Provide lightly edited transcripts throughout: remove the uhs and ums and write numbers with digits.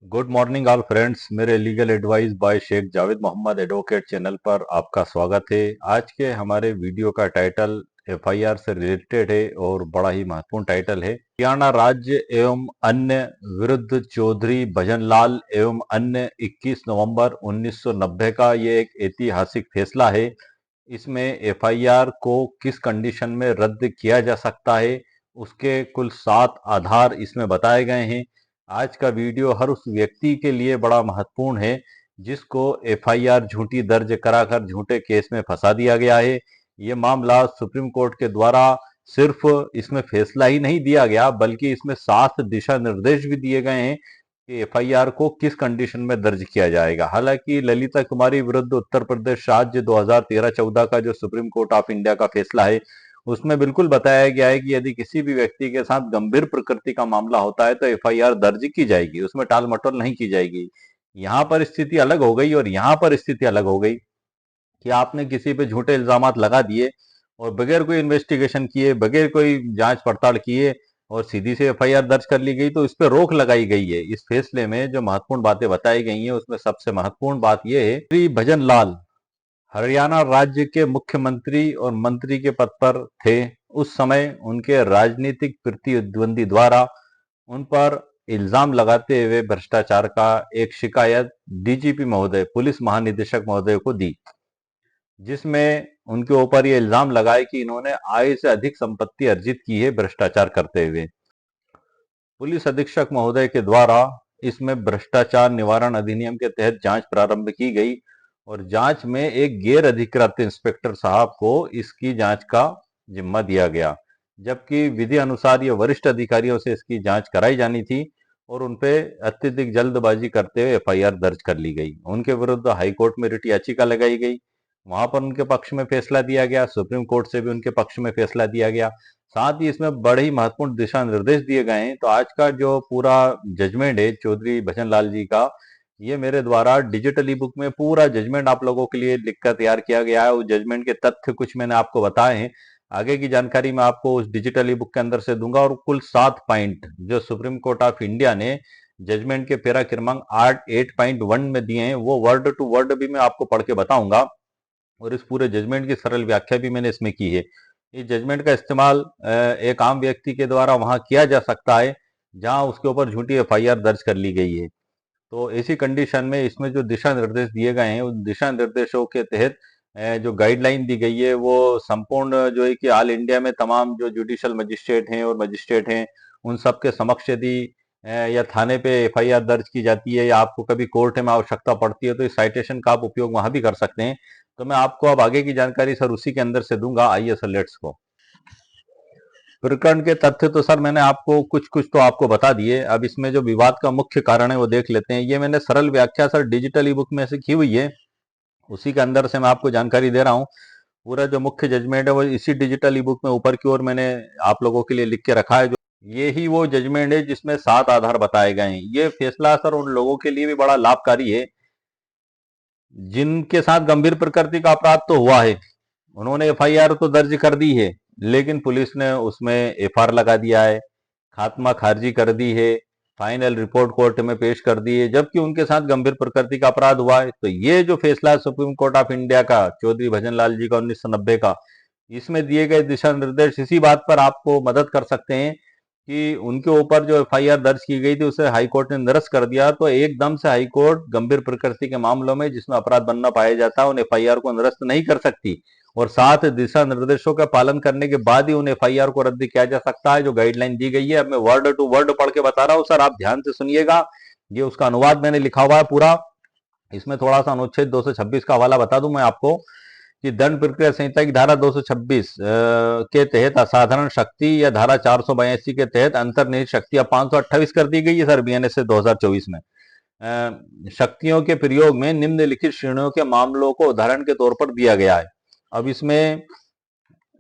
Good morning all friends. मेरे legal advice by Sheikh Javed Mohammad advocate channel पर आपका स्वागत है। आज के हमारे वीडियो का टाइटल एफआईआर से रिलेटेड है और बड़ा ही महत्वपूर्ण टाइटल है। हरियाणा राज्य एवं अन्य विरुद्ध चौधरी भजनलाल एवं अन्य 21 नवंबर 1990 का ये एक ऐतिहासिक फैसला है। इसमें एफआईआर को किस कंडीशन में रद्द किया जा सकता है, उसके कुल 7 आधार इसमें बताए गए हैं। आज का वीडियो हर उस व्यक्ति के लिए बड़ा महत्वपूर्ण है जिसको एफआईआर झूठी दर्ज कराकर झूठे केस में फंसा दिया गया है। ये मामला सुप्रीम कोर्ट के द्वारा सिर्फ इसमें फैसला ही नहीं दिया गया बल्कि इसमें 7 दिशा निर्देश भी दिए गए हैं कि एफआईआर को किस कंडीशन में दर्ज किया जाएगा। हालांकि ललिता कुमारी विरुद्ध उत्तर प्रदेश राज्य 2013-14 का जो सुप्रीम कोर्ट ऑफ इंडिया का फैसला है उसमें बिल्कुल बताया गया है कि यदि किसी भी व्यक्ति के साथ गंभीर प्रकृति का मामला होता है तो एफआईआर दर्ज की जाएगी, उसमें टाल मटोल नहीं की जाएगी। यहाँ पर स्थिति अलग हो गई और यहाँ पर स्थिति अलग हो गई कि आपने किसी पे झूठे इल्जामात लगा दिए और बगैर कोई इन्वेस्टिगेशन किए, बगैर कोई जांच पड़ताल किए और सीधी से एफआईआर दर्ज कर ली गई, तो इस पे रोक लगाई गई है। इस फैसले में जो महत्वपूर्ण बातें बताई गई हैं उसमें सबसे महत्वपूर्ण बात यह है, श्री भजन लाल हरियाणा राज्य के मुख्यमंत्री और मंत्री के पद पर थे। उस समय उनके राजनीतिक प्रतिद्वंदी द्वारा उन पर इल्जाम लगाते हुए भ्रष्टाचार का एक शिकायत डीजीपी महोदय, पुलिस महानिदेशक महोदय को दी, जिसमें उनके ऊपर ये इल्जाम लगाए कि इन्होंने आय से अधिक संपत्ति अर्जित की है भ्रष्टाचार करते हुए। पुलिस अधीक्षक महोदय के द्वारा इसमें भ्रष्टाचार निवारण अधिनियम के तहत जांच प्रारंभ की गई और जांच में एक गैर अधिकृत इंस्पेक्टर साहब को इसकी जांच का जिम्मा दिया गया, जबकि विधि अनुसार ये वरिष्ठ अधिकारियों से इसकी जांच कराई जानी थी और उनपे अत्यधिक जल्दबाजी करते हुए एफआईआर दर्ज कर ली गई। उनके विरुद्ध हाईकोर्ट में रिट याचिका लगाई गई, वहां पर उनके पक्ष में फैसला दिया गया, सुप्रीम कोर्ट से भी उनके पक्ष में फैसला दिया गया। साथ ही इसमें बड़े ही महत्वपूर्ण दिशा निर्देश दिए गए हैं। तो आज का जो पूरा जजमेंट है चौधरी भजनलाल जी का, ये मेरे द्वारा डिजिटल ई बुक में पूरा जजमेंट आप लोगों के लिए लिखकर तैयार किया गया है। उस जजमेंट के तथ्य कुछ मैंने आपको बताए हैं, आगे की जानकारी मैं आपको उस डिजिटल ई बुक के अंदर से दूंगा। और कुल 7 पॉइंट जो सुप्रीम कोर्ट ऑफ इंडिया ने जजमेंट के पैरा क्रमांक 8.1 में दिए हैं वो वर्ड टू वर्ड भी मैं आपको पढ़ के बताऊंगा और इस पूरे जजमेंट की सरल व्याख्या भी मैंने इसमें की है। इस जजमेंट का इस्तेमाल एक आम व्यक्ति के द्वारा वहां किया जा सकता है जहां उसके ऊपर झूठी एफआईआर दर्ज कर ली गई है। तो ऐसी कंडीशन में इसमें जो दिशा निर्देश दिए गए हैं उन दिशा निर्देशों के तहत जो गाइडलाइन दी गई है वो संपूर्ण जो है कि ऑल इंडिया में तमाम जो जुडिशियल मजिस्ट्रेट हैं और मजिस्ट्रेट हैं उन सबके समक्ष यदि या थाने पे एफआईआर दर्ज की जाती है या आपको कभी कोर्ट में आवश्यकता पड़ती है तो इस साइटेशन का आप उपयोग वहां भी कर सकते हैं। तो मैं आपको अब आगे की जानकारी सर उसी के अंदर से दूंगा। आइए सर, लेट्स गो। प्रकरण के तथ्य तो सर मैंने आपको कुछ कुछ तो आपको बता दिए। अब इसमें जो विवाद का मुख्य कारण है वो देख लेते हैं। ये मैंने सरल व्याख्या सर डिजिटल ई बुक में से की हुई है, उसी के अंदर से मैं आपको जानकारी दे रहा हूँ। पूरा जो मुख्य जजमेंट है वो इसी डिजिटल ई बुक में ऊपर की ओर मैंने आप लोगों के लिए लिख के रखा है। जो ये ही वो जजमेंट है जिसमें 7 आधार बताए गए हैं। ये फैसला सर उन लोगों के लिए भी बड़ा लाभकारी है जिनके साथ गंभीर प्रकृति का अपराध तो हुआ है, उन्होंने एफआईआर तो दर्ज कर दी है लेकिन पुलिस ने उसमें एफआर लगा दिया है, खात्मा खारिजी कर दी है, फाइनल रिपोर्ट कोर्ट में पेश कर दी है, जबकि उनके साथ गंभीर प्रकृति का अपराध हुआ है। तो ये जो फैसला है सुप्रीम कोर्ट ऑफ इंडिया का चौधरी भजनलाल जी का 1990 का, इसमें दिए गए दिशा निर्देश इसी बात पर आपको मदद कर सकते हैं कि उनके ऊपर जो एफआईआर दर्ज की गई थी उसे हाईकोर्ट ने निरस्त कर दिया। तो एकदम से हाईकोर्ट गंभीर प्रकृति के मामलों में जिसमें अपराध बनना पाया जाता है उन एफआईआर को निरस्त नहीं कर सकती और 7 दिशा निर्देशों का पालन करने के बाद ही उन एफआईआर को रद्द किया जा सकता है, जो गाइडलाइन दी गई है। अब मैं वर्ड टू वर्ड पढ़ के बता रहा हूं सर, आप ध्यान से सुनिएगा। ये उसका अनुवाद मैंने लिखा हुआ है पूरा। इसमें थोड़ा सा अनुच्छेद 226 का हवाला बता दूं मैं आपको कि दंड प्रक्रिया संहिता की धारा 226 के तहत असाधारण शक्ति या धारा 482 के तहत अंतर्निहित शक्ति अब 528 कर दी गई है सर बीएनएस से 2024 में। शक्तियों के प्रयोग में निम्नलिखित श्रेणियों के मामलों को उदाहरण के तौर पर दिया गया है। अब इसमें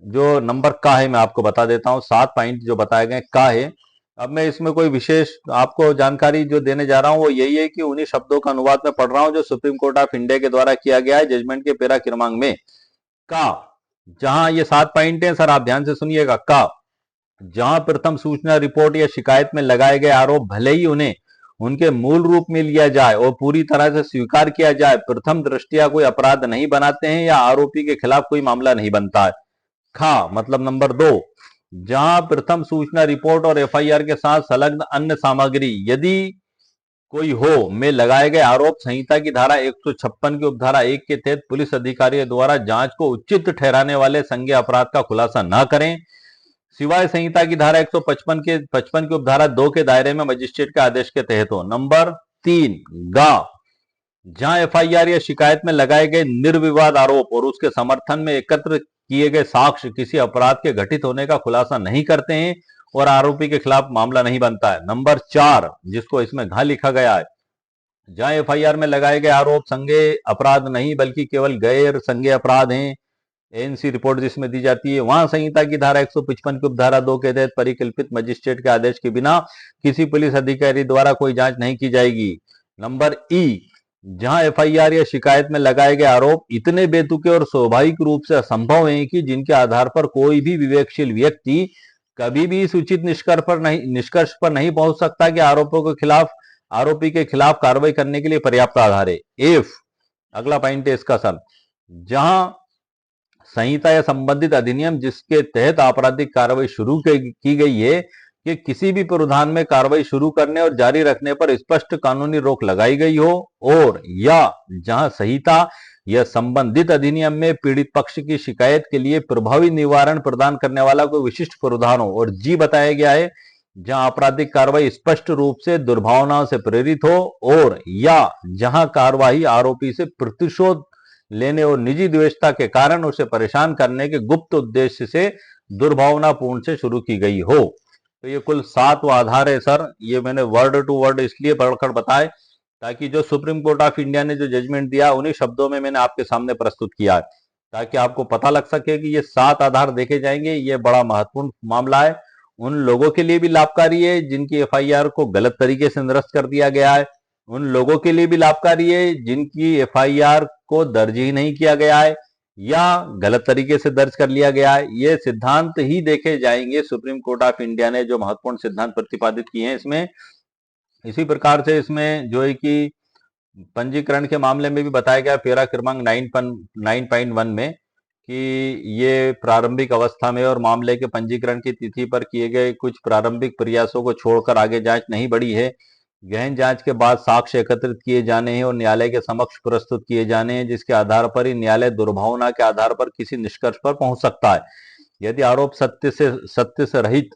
जो नंबर का है मैं आपको बता देता हूं, 7 पॉइंट जो बताए गए का है। अब मैं इसमें कोई विशेष आपको जानकारी जो देने जा रहा हूं वो यही है कि उन्हीं शब्दों का अनुवाद में पढ़ रहा हूं जो सुप्रीम कोर्ट ऑफ इंडिया के द्वारा किया गया है जजमेंट के पैरा क्रमांक में। का जहां ये 7 पॉइंट है सर, आप ध्यान से सुनिएगा। का जहां प्रथम सूचना रिपोर्ट या शिकायत में लगाए गए आरोप भले ही उन्हें उनके मूल रूप में लिया जाए और पूरी तरह से स्वीकार किया जाए, प्रथम दृष्टया कोई अपराध नहीं बनाते हैं या आरोपी के खिलाफ कोई मामला नहीं बनता है। खा मतलब नंबर 2, जहां प्रथम सूचना रिपोर्ट और एफआईआर के साथ संलग्न अन्य सामग्री यदि कोई हो में लगाए गए आरोप संहिता की धारा 156 की उपधारा 1 के तहत पुलिस अधिकारियों द्वारा जांच को उचित ठहराने वाले संज्ञेय अपराध का खुलासा न करें, सिवाय संहिता की धारा 155 की उपधारा 2 के दायरे में मजिस्ट्रेट के आदेश के तहत हो। नंबर 3 गा, जहां एफआईआर या शिकायत में लगाए गए निर्विवाद आरोप और उसके समर्थन में एकत्र किए गए साक्ष्य किसी अपराध के घटित होने का खुलासा नहीं करते हैं और आरोपी के खिलाफ मामला नहीं बनता है। नंबर 4, जिसको इसमें घा लिखा गया है, जहां एफआईआर में लगाए गए आरोप संज्ञेय अपराध नहीं बल्कि केवल गैर संज्ञेय अपराध हैं, एएनसी रिपोर्ट जिसमें दी जाती है, वहां संहिता की धारा 155 की उपधारा 2 के तहत परिकल्पित मजिस्ट्रेट के आदेश के बिना किसी पुलिस अधिकारी द्वारा कोई जांच नहीं की जाएगी। नंबर ई, जहां एफआईआर या शिकायत में लगाए गए आरोप इतने बेतुके और स्वाभाविक रूप से असंभव हैं कि जिनके आधार पर कोई भी विवेकशील व्यक्ति कभी भी इस उचित निष्कर्ष पर नहीं पहुंच सकता कि आरोपी के खिलाफ कार्रवाई करने के लिए पर्याप्त आधार है। एफ, अगला पॉइंट है इसका सर, जहां संहिता या संबंधित अधिनियम जिसके तहत आपराधिक कार्रवाई शुरू की गई है कि किसी भी प्रावधान में कार्रवाई शुरू करने और जारी रखने पर स्पष्ट कानूनी रोक लगाई गई हो, और या जहां संहिता या संबंधित अधिनियम में पीड़ित पक्ष की शिकायत के लिए प्रभावी निवारण प्रदान करने वाला कोई विशिष्ट प्रावधान हो, और जी बताया गया है जहां आपराधिक कार्रवाई स्पष्ट रूप से दुर्भावनाओं से प्रेरित हो, और या जहां कार्रवाई आरोपी से प्रतिशोध लेने और निजी द्वेषता के कारण उसे परेशान करने के गुप्त उद्देश्य से दुर्भावनापूर्ण से शुरू की गई हो। तो ये कुल 7 आधार है सर। ये मैंने वर्ड टू वर्ड इसलिए पढ़कर बताए ताकि जो सुप्रीम कोर्ट ऑफ इंडिया ने जो जजमेंट दिया उन्हीं शब्दों में मैंने आपके सामने प्रस्तुत किया है, ताकि आपको पता लग सके कि ये 7 आधार देखे जाएंगे। ये बड़ा महत्वपूर्ण मामला है, उन लोगों के लिए भी लाभकारी है जिनकी एफआईआर को गलत तरीके से निरस्त कर दिया गया है, उन लोगों के लिए भी लाभकारी है जिनकी एफआईआर को दर्ज ही नहीं किया गया है या गलत तरीके से दर्ज कर लिया गया है। ये सिद्धांत ही देखे जाएंगे सुप्रीम कोर्ट ऑफ इंडिया ने जो महत्वपूर्ण सिद्धांत प्रतिपादित किए हैं इसमें। इसी प्रकार से इसमें जो है कि पंजीकरण के मामले में भी बताया गया पैरा क्रमांक 9.1 में कि ये प्रारंभिक अवस्था में और मामले के पंजीकरण की तिथि पर किए गए कुछ प्रारंभिक प्रयासों को छोड़कर आगे जांच नहीं बढ़ी है। गहन जांच के बाद साक्ष्य एकत्रित किए जाने हैं और न्यायालय के समक्ष प्रस्तुत किए जाने हैं, जिसके आधार पर ही न्यायालय दुर्भावना के आधार पर किसी निष्कर्ष पर पहुंच सकता है। यदि आरोप सत्य से रहित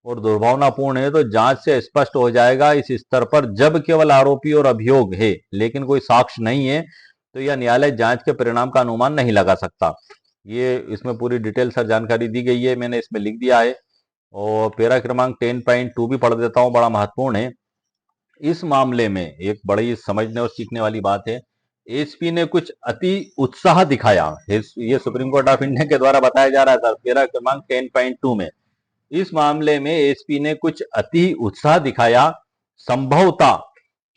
और दुर्भावनापूर्ण है तो जांच से स्पष्ट हो जाएगा इस स्तर पर जब केवल आरोपी और अभियोग है लेकिन कोई साक्ष्य नहीं है, तो यह न्यायालय जांच के परिणाम का अनुमान नहीं लगा सकता। ये इसमें पूरी डिटेल सर जानकारी दी गई है, मैंने इसमें लिख दिया है। और पैरा क्रमांक 10.2 भी पढ़ देता हूं, बड़ा महत्वपूर्ण है। इस मामले में एक बड़ी समझने और सीखने वाली बात है, एसपी ने कुछ अति उत्साह दिखाया। ये सुप्रीम कोर्ट ऑफ इंडिया के द्वारा बताया जा रहा था पैरा क्रमांक 10.2 में। इस मामले में एसपी ने कुछ अति उत्साह दिखाया संभवतः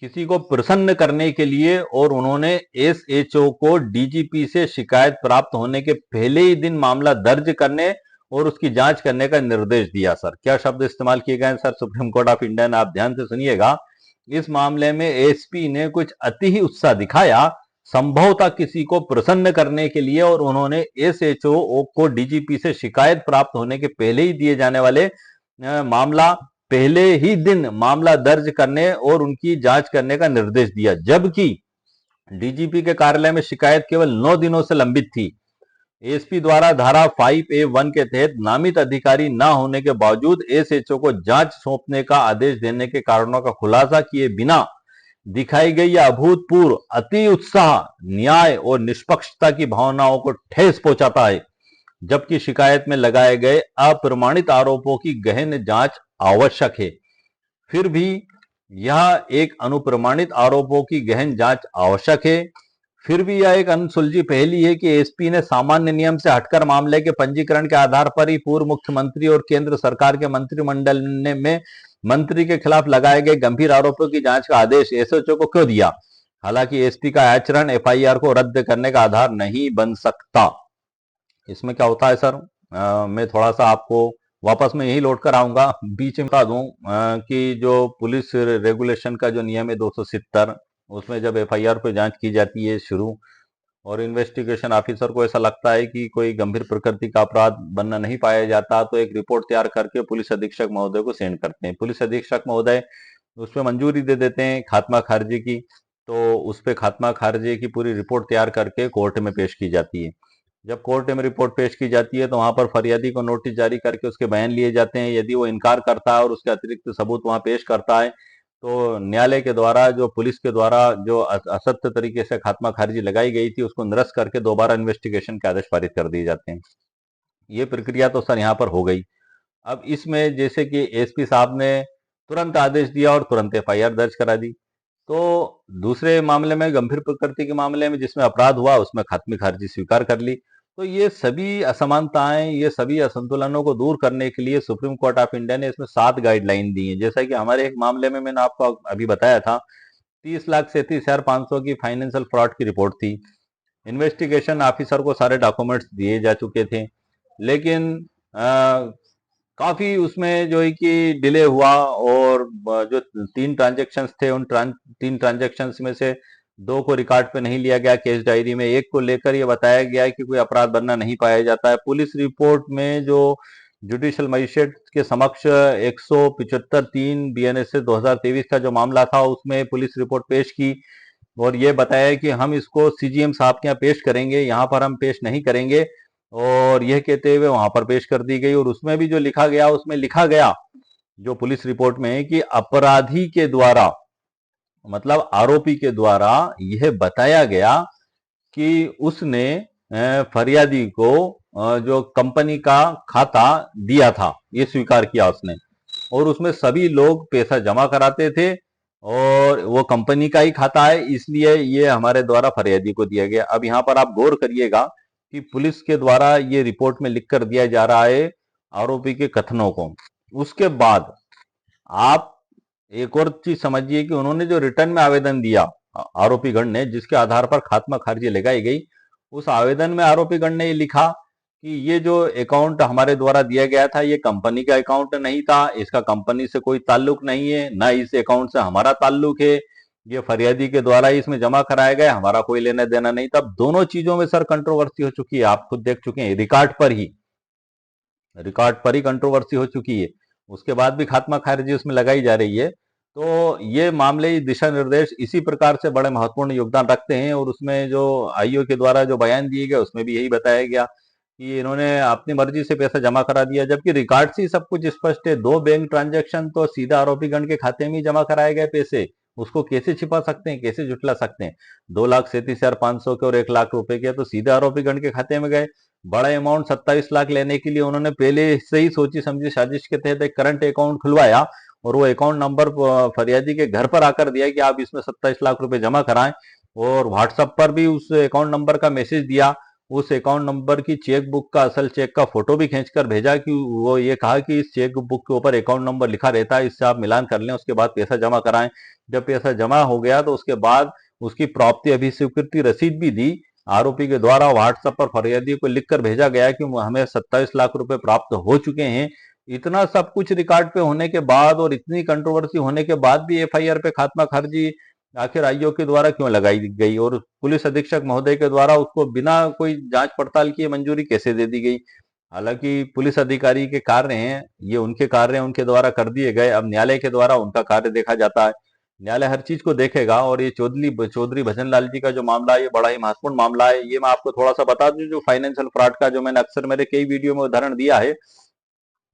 किसी को प्रसन्न करने के लिए, और उन्होंने एसएचओ को डीजीपी से शिकायत प्राप्त होने के पहले ही दिन मामला दर्ज करने और उसकी जांच करने का निर्देश दिया। सर क्या शब्द इस्तेमाल किए गए sir supreme court of India ने, आप ध्यान से सुनिएगा। इस मामले में एसपी ने कुछ अति ही उत्साह दिखाया संभवतः किसी को प्रसन्न करने के लिए, और उन्होंने एसएचओ को डीजीपी से शिकायत प्राप्त होने के पहले ही दिए जाने वाले मामला पहले ही दिन मामला दर्ज करने और उनकी जांच करने का निर्देश दिया, जबकि डीजीपी के कार्यालय में शिकायत केवल 9 दिनों से लंबित थी। एसपी द्वारा धारा 5A1 के तहत नामित अधिकारी न होने के बावजूद एसएचओ को जांच सौंपने का आदेश देने के कारणों का खुलासा किए बिना दिखाई गई यह अभूतपूर्व अति उत्साह न्याय और निष्पक्षता की भावनाओं को ठेस पहुंचाता है, जबकि शिकायत में लगाए गए अप्रमाणित आरोपों की गहन जांच आवश्यक है। फिर भी यह एक अनुप्रमाणित आरोपों की गहन जांच आवश्यक है। फिर भी यह एक अनसुलझी पहेली है कि एसपी ने सामान्य नियम से हटकर मामले के पंजीकरण के आधार पर ही पूर्व मुख्यमंत्री और केंद्र सरकार के मंत्रिमंडल में मंत्री के खिलाफ लगाए गए गंभीर आरोपों की जांच का आदेश एसएचओ को क्यों दिया। हालांकि एसपी का आचरण एफआईआर को रद्द करने का आधार नहीं बन सकता। इसमें क्या होता है सर, मैं थोड़ा सा आपको वापस मैं यही लौट कर आऊंगा। बीच में बता दूं कि जो पुलिस रेगुलेशन का जो नियम है 270, उसमें जब एफआईआर पे जांच की जाती है शुरू, और इन्वेस्टिगेशन ऑफिसर को ऐसा लगता है कि कोई गंभीर प्रकृति का अपराध बनना नहीं पाया जाता, तो एक रिपोर्ट तैयार करके पुलिस अधीक्षक महोदय को सेंड करते हैं। पुलिस अधीक्षक महोदय उस पर मंजूरी दे देते हैं खात्मा खारिजी की। तो उस पर खात्मा खारिजी की पूरी रिपोर्ट तैयार करके कोर्ट में पेश की जाती है। जब कोर्ट में रिपोर्ट पेश की जाती है तो वहां पर फरियादी को नोटिस जारी करके उसके बयान लिए जाते हैं। यदि वो इनकार करता है और उसके अतिरिक्त सबूत वहां पेश करता है, तो न्यायालय के द्वारा, जो पुलिस के द्वारा जो असत्य तरीके से खात्मा खारिजी लगाई गई थी, उसको निरस्त करके दोबारा इन्वेस्टिगेशन के आदेश पारित कर दिए जाते हैं। ये प्रक्रिया तो सर यहाँ पर हो गई। अब इसमें जैसे कि एसपी साहब ने तुरंत आदेश दिया और तुरंत एफआईआर दर्ज करा दी। तो दूसरे मामले में, गंभीर प्रकृति के मामले में जिसमें अपराध हुआ, उसमें खात्मी खारिजी स्वीकार कर ली। तो ये सभी असमानताएं, ये सभी असंतुलनों को दूर करने के लिए सुप्रीम कोर्ट ऑफ इंडिया ने इसमें 7 गाइडलाइन दी है। जैसा कि हमारे एक मामले में मैंने आपको अभी बताया था, 30,37,500 की फाइनेंशियल फ्रॉड की रिपोर्ट थी। इन्वेस्टिगेशन ऑफिसर को सारे डॉक्यूमेंट्स दिए जा चुके थे, लेकिन काफी उसमें जो है कि डिले हुआ, और जो 3 ट्रांजेक्शन्स थे, उन 3 ट्रांजेक्शन्स में से 2 को रिकॉर्ड पे नहीं लिया गया केस डायरी में। एक को लेकर ये बताया गया कि कोई अपराध बनना नहीं पाया जाता है। पुलिस रिपोर्ट में जो जुडिशियल मजिस्ट्रेट के समक्ष 175/3 बीएनएस 2023 का जो मामला था, उसमें पुलिस रिपोर्ट पेश की और ये बताया कि हम इसको सीजीएम साहब के यहाँ पेश करेंगे, यहाँ पर हम पेश नहीं करेंगे। और यह कहते हुए वहां पर पेश कर दी गई, और उसमें भी जो लिखा गया, उसमें लिखा गया जो पुलिस रिपोर्ट में है कि अपराधी के द्वारा, मतलब आरोपी के द्वारा यह बताया गया कि उसने फरियादी को जो कंपनी का खाता दिया था, ये स्वीकार किया उसने, और उसमें सभी लोग पैसा जमा कराते थे और वो कंपनी का ही खाता है, इसलिए ये हमारे द्वारा फरियादी को दिया गया। अब यहाँ पर आप गौर करिएगा कि पुलिस के द्वारा ये रिपोर्ट में लिख कर दिया जा रहा है आरोपी के कथनों को। उसके बाद आप एक और चीज समझिए कि उन्होंने जो रिटर्न में आवेदन दिया आरोपी गण ने, जिसके आधार पर खात्मा खारिजी लगाई गई, उस आवेदन में आरोपी गण ने ये लिखा कि ये जो अकाउंट हमारे द्वारा दिया गया था, ये कंपनी का अकाउंट नहीं था, इसका कंपनी से कोई ताल्लुक नहीं है, ना इस अकाउंट से हमारा ताल्लुक है, ये फरियादी के द्वारा ही इसमें जमा कराया गया, हमारा कोई लेना देना नहीं। तब दोनों चीजों में सर कंट्रोवर्सी हो चुकी है, आप खुद देख चुके हैं, रिकॉर्ड पर ही कंट्रोवर्सी हो चुकी है। उसके बाद भी खात्मा खारिजी उसमें लगाई जा रही है। तो ये मामले, दिशा निर्देश इसी प्रकार से बड़े महत्वपूर्ण योगदान रखते हैं। और उसमें जो आईओ के द्वारा जो बयान दिए गए, उसमें भी यही बताया गया कि इन्होंने अपनी मर्जी से पैसा जमा करा दिया, जबकि रिकॉर्ड से सब कुछ स्पष्ट है। 2 बैंक ट्रांजैक्शन तो सीधा आरोपीगण के खाते में ही जमा कराए गए पैसे, उसको कैसे छिपा सकते हैं, कैसे जुटला सकते हैं? 2,37,500 के और 1 लाख रुपए के तो सीधे आरोपीगण के खाते में गए। बड़ा अमाउंट 27 लाख लेने के लिए उन्होंने पहले से ही सोची समझी साजिश के तहत एक करंट अकाउंट खुलवाया, और वो अकाउंट नंबर फरियादी के घर पर आकर दिया कि आप इसमें 27 लाख रुपए जमा कराएं, और व्हाट्सएप पर भी उस अकाउंट नंबर का मैसेज दिया। उस अकाउंट नंबर की चेक बुक का, असल चेक का फोटो भी खींचकर भेजा कि वो ये कहा कि इस चेक बुक के ऊपर अकाउंट नंबर लिखा रहता है, इससे आप मिलान कर लें, उसके बाद पैसा जमा कराएं। जब पैसा जमा हो गया तो उसके बाद उसकी प्राप्ति अभिस्वीकृति रसीद भी दी। आरोपी के द्वारा व्हाट्सएप पर फरियादी को लिखकर भेजा गया कि हमें 27 लाख रुपए प्राप्त हो चुके हैं। इतना सब कुछ रिकॉर्ड पे होने के बाद और इतनी कंट्रोवर्सी होने के बाद भी एफआईआर पे खात्मा खारिजी आखिर आईओ के द्वारा क्यों लगाई गई, और पुलिस अधीक्षक महोदय के द्वारा उसको बिना कोई जांच पड़ताल किए मंजूरी कैसे दे दी गई? हालांकि पुलिस अधिकारी के कार्य हैं, ये उनके कार्य हैं, उनके द्वारा कर दिए गए। अब न्यायालय के द्वारा उनका कार्य देखा जाता है। न्यायालय हर चीज को देखेगा। और ये चौधरी भजन लाल जी का जो मामला है, ये बड़ा ही महत्वपूर्ण मामला है। ये मैं आपको थोड़ा सा बता दूं, जो फाइनेंशियल फ्रॉड का जो मैंने अक्सर मेरे कई वीडियो में उदाहरण दिया है,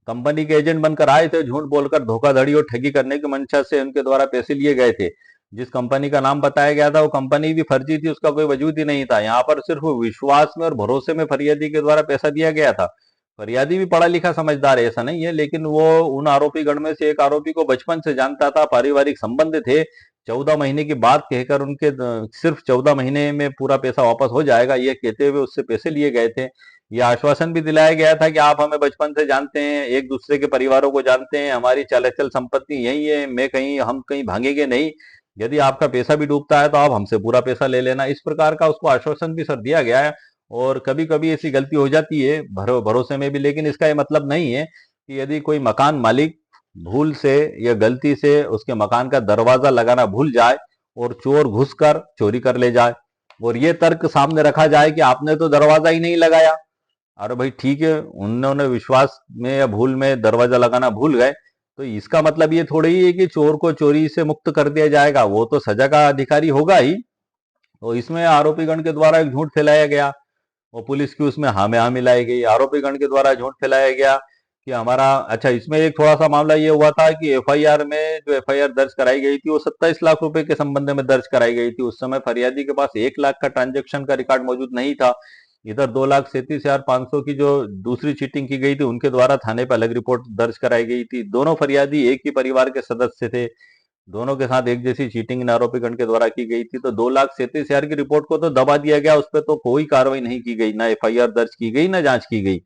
कंपनी के एजेंट बनकर आए थे, झूठ बोलकर धोखाधड़ी और ठगी करने की मंशा से उनके द्वारा पैसे लिए गए थे। जिस कंपनी का नाम बताया गया था वो कंपनी भी फर्जी थी, उसका कोई वजूद ही नहीं था। यहाँ पर सिर्फ विश्वास में और भरोसे में फरियादी के द्वारा पैसा दिया गया था। फरियादी भी पढ़ा लिखा समझदार है, ऐसा नहीं है, लेकिन वो उन आरोपी गण में से एक आरोपी को बचपन से जानता था, पारिवारिक संबंध थे। 14 महीने की बात कहकर उनके सिर्फ 14 महीने में पूरा पैसा वापस हो जाएगा, ये कहते हुए उससे पैसे लिए गए थे। ये आश्वासन भी दिलाया गया था कि आप हमें बचपन से जानते हैं, एक दूसरे के परिवारों को जानते हैं, हमारी चल अचल संपत्ति यही है, हम कहीं भागेंगे नहीं, यदि आपका पैसा भी डूबता है तो आप हमसे पूरा पैसा ले लेना। इस प्रकार का उसको आश्वासन भी सर दिया गया है। और कभी कभी ऐसी गलती हो जाती है भरोसे में भी, लेकिन इसका ये मतलब नहीं है कि यदि कोई मकान मालिक भूल से या गलती से उसके मकान का दरवाजा लगाना भूल जाए और चोर घुसकर चोरी कर ले जाए, और ये तर्क सामने रखा जाए कि आपने तो दरवाजा ही नहीं लगाया। अरे भाई ठीक है, उन्होंने विश्वास में या भूल में दरवाजा लगाना भूल गए, तो इसका मतलब ये थोड़ी ही है कि चोर को चोरी से मुक्त कर दिया जाएगा, वो तो सजा का अधिकारी होगा ही। तो इसमें आरोपीगण के द्वारा एक झूठ फैलाया गया और पुलिस की उसमें हाँ में हाँ मिलाई गई। आरोपीगण के द्वारा झूठ फैलाया गया कि हमारा, अच्छा इसमें एक थोड़ा सा मामला ये हुआ था कि एफआईआर में जो एफआईआर दर्ज कराई गई थी वो 27 लाख रुपए के संबंध में दर्ज कराई गई थी। उस समय फरियादी के पास 1 लाख का ट्रांजेक्शन का रिकॉर्ड मौजूद नहीं था। इधर 2,37,500 की जो दूसरी चीटिंग की गई थी उनके द्वारा थाने पर अलग रिपोर्ट दर्ज कराई गई थी। दोनों फरियादी एक ही परिवार के सदस्य थे, दोनों के साथ एक जैसी चीटिंग इन आरोपीगण के द्वारा की गई थी। तो 2,37,000 की रिपोर्ट को तो दबा दिया गया, उस पर तो कोई कार्रवाई नहीं की गई, ना एफआईआर दर्ज की गई, ना जांच की गई।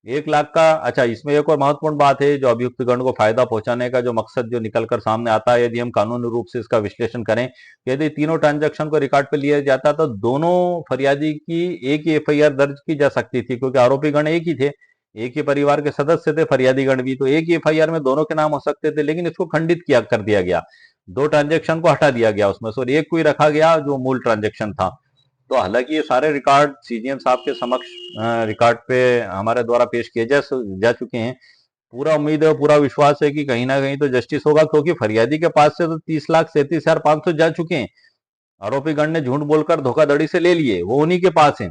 1 लाख का, अच्छा इसमें एक और महत्वपूर्ण बात है, जो अभियुक्तगण को फायदा पहुंचाने का जो मकसद जो निकल कर सामने आता है, यदि हम कानूनी रूप से इसका विश्लेषण करें, यदि तीनों ट्रांजैक्शन को रिकॉर्ड पे लिया जाता तो दोनों फरियादी की एक ही एफआईआर दर्ज की जा सकती थी, क्योंकि आरोपीगण एक ही थे, एक ही परिवार के सदस्य थे फरियादीगण भी, तो एक ही एफआईआर में दोनों के नाम हो सकते थे। लेकिन इसको खंडित किया कर दिया गया, दो ट्रांजेक्शन को हटा दिया गया उसमें से, और एक को ही रखा गया जो मूल ट्रांजेक्शन था। तो हालांकि ये सारे रिकॉर्ड सीजीएम साहब के समक्ष रिकॉर्ड पे हमारे द्वारा पेश किए जा चुके हैं। पूरा उम्मीद है, पूरा विश्वास है कि कहीं ना कहीं तो जस्टिस होगा, क्योंकि फरियादी के पास से तो 30,37,500 जा चुके हैं। आरोपीगण ने झूठ बोलकर धोखाधड़ी से ले लिए, वो उन्हीं के पास है।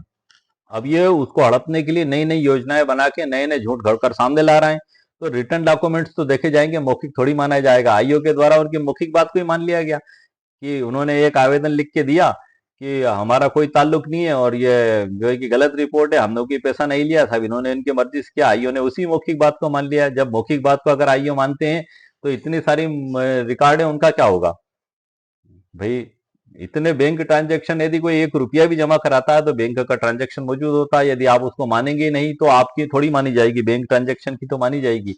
अब ये उसको हड़पने के लिए नई नई योजनाएं बना के नए नए झूठ घड़कर सामने ला रहे हैं। तो रिटर्न डॉक्यूमेंट्स तो देखे जाएंगे, मौखिक थोड़ी माना जाएगा। आईओ के द्वारा उनकी मौखिक बात को ही मान लिया गया कि उन्होंने एक आवेदन लिख के दिया कि हमारा कोई ताल्लुक नहीं है और ये जो है कि गलत रिपोर्ट है, हमने कोई पैसा नहीं लिया था, इन्होंने इनकी मर्जी से किया। आईओ ने उसी मौखिक बात को मान लिया। जब मौखिक बात को अगर आईओ मानते हैं तो इतनी सारी रिकॉर्ड है, उनका क्या होगा भाई। इतने बैंक ट्रांजैक्शन, यदि कोई 1 रुपया भी जमा कराता है तो बैंक का ट्रांजैक्शन मौजूद होता है। यदि आप उसको मानेंगे नहीं तो आपकी थोड़ी मानी जाएगी, बैंक ट्रांजैक्शन की तो मानी जाएगी।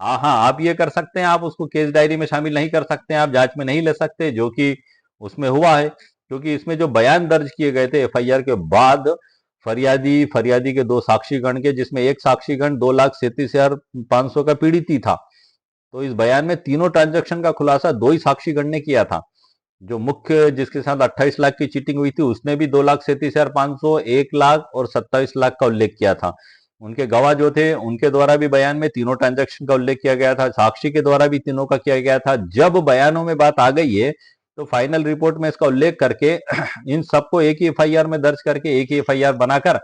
हाँ, आप ये कर सकते हैं, आप उसको केस डायरी में शामिल नहीं कर सकते हैं, आप जांच में नहीं ले सकते, जो कि उसमें हुआ है। क्योंकि इसमें जो बयान दर्ज किए गए थे एफआईआर के बाद, फरियादी के 2 साक्षीगण के, जिसमें एक साक्षीगण 2,37,500 का पीड़ित ही था। तो इस बयान में तीनों ट्रांजैक्शन का खुलासा 2 ही साक्षीगण ने किया था। जो मुख्य जिसके साथ 28 लाख की चीटिंग हुई थी उसने भी 2,37,500, 1 लाख और 27 लाख का उल्लेख किया था। उनके गवाह जो थे उनके द्वारा भी बयान में तीनों ट्रांजैक्शन का उल्लेख किया गया था, साक्षी के द्वारा भी तीनों का किया गया था। जब बयानों में बात आ गई है तो फाइनल रिपोर्ट में इसका उल्लेख करके इन सबको एक ही एफआईआर में दर्ज करके एक ही एफआईआर बनाकर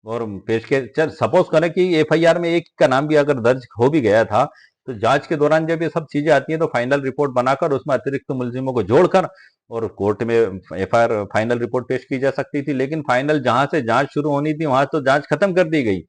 और पेश के, चल सपोज करें कि एफआईआर में एक का नाम भी अगर दर्ज हो भी गया था, तो जांच के दौरान जब ये सब चीजें आती हैं तो फाइनल रिपोर्ट बनाकर उसमें अतिरिक्त मुलजिमों को जोड़कर और कोर्ट में एफआईआर फाइनल रिपोर्ट पेश की जा सकती थी। लेकिन फाइनल जहां से जांच शुरू होनी थी वहां तो जांच खत्म कर दी गई।